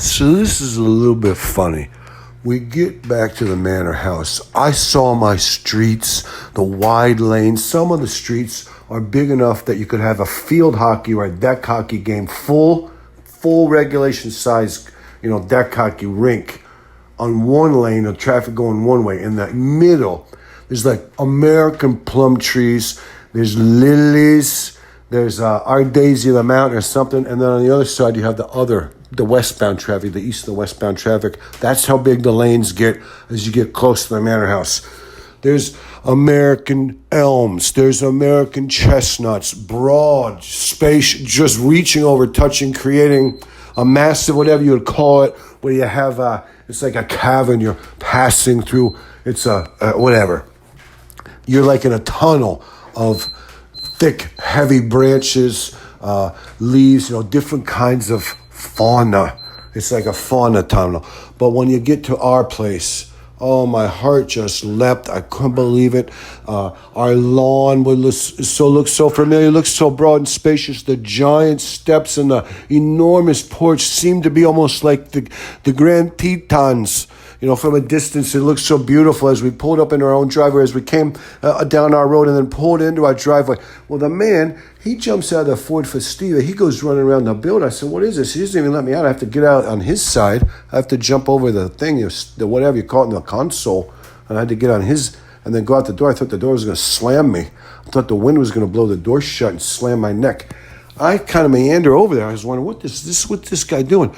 So this is a little bit funny. We get back to the manor house. I saw my streets, the wide lanes. Some of the streets are big enough that you could have a field hockey or a deck hockey game, full regulation size, deck hockey rink on one lane of traffic going one way. In the middle, there's like American plum trees. There's lilies. There's Our Daisy of the Mountain or something. And then on the other side, you have the westbound traffic, the east and the westbound traffic. That's how big the lanes get as you get close to the manor house. There's American elms. There's American chestnuts, broad, space, just reaching over, touching, creating a massive, whatever you would call it, where you have, it's like a cavern you're passing through. It's whatever. You're like in a tunnel of thick, heavy branches, leaves, different kinds of fauna. It's like a fauna tunnel. But when you get to our place, oh, my heart just leapt. I couldn't believe it. Our lawn looks so familiar, looks so broad and spacious. The giant steps and the enormous porch seem to be almost like the Grand Tetons. From a distance, it looks so beautiful as we pulled up in our own driveway, as we came down our road and then pulled into our driveway. Well, the man, he jumps out of the Ford Festiva. He goes running around the building. I said, what is this? He doesn't even let me out. I have to get out on his side. I have to jump over the thing, the whatever you call it, in the console. And I had to get on his and then go out the door. I thought the door was going to slam me. I thought the wind was going to blow the door shut and slam my neck. I kind of meander over there. I was wondering, what's this guy doing?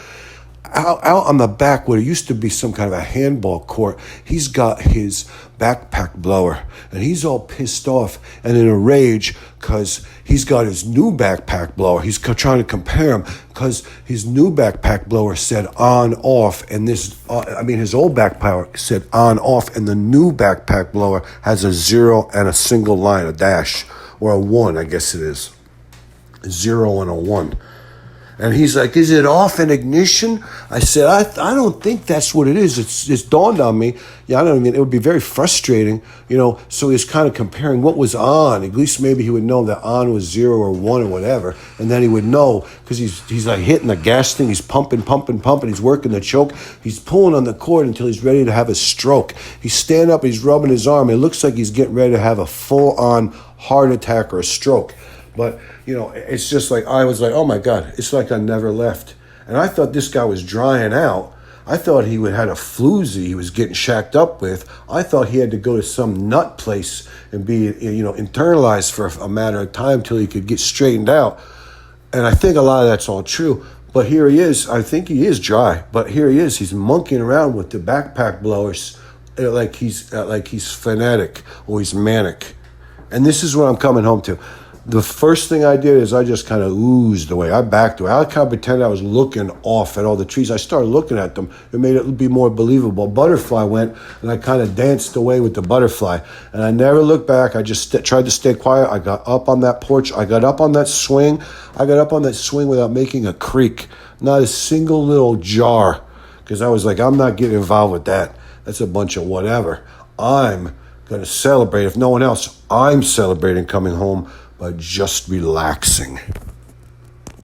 Out on the back where there used to be some kind of a handball court, he's got his backpack blower, and he's all pissed off and in a rage because he's got his new backpack blower. He's trying to compare him because his new backpack blower said on, off, and his old backpack said on, off, and the new backpack blower has a 0 and a single line, a dash, or a 1, I guess it is. A 0 and a 1. And he's like, is it off in ignition? I said, I don't think that's what it is. It's dawned on me. It would be very frustrating, So he's kind of comparing what was on. At least maybe he would know that on was 0 or 1 or whatever. And then he would know, because he's like hitting the gas thing. He's pumping. He's working the choke. He's pulling on the cord until he's ready to have a stroke. He's standing up. He's rubbing his arm. It looks like he's getting ready to have a full-on heart attack or a stroke. But, it's just like, I was like, oh my God, it's like I never left. And I thought this guy was drying out. I thought he had a floozy he was getting shacked up with. I thought he had to go to some nut place and be, internalized for a matter of time till he could get straightened out. And I think a lot of that's all true. But here he is. I think he is dry. But here he is. He's monkeying around with the backpack blowers like he's fanatic or he's manic. And this is what I'm coming home to. The first thing I did is I just kind of oozed away. I backed away. I kind of pretended I was looking off at all the trees. I started looking at them. It made it be more believable. Butterfly went, and I kind of danced away with the butterfly. And I never looked back. I just tried to stay quiet. I got up on that porch. I got up on that swing. I got up on that swing without making a creak. Not a single little jar. Because I was like, I'm not getting involved with that. That's a bunch of whatever. I'm going to celebrate. If no one else, I'm celebrating coming home by just relaxing.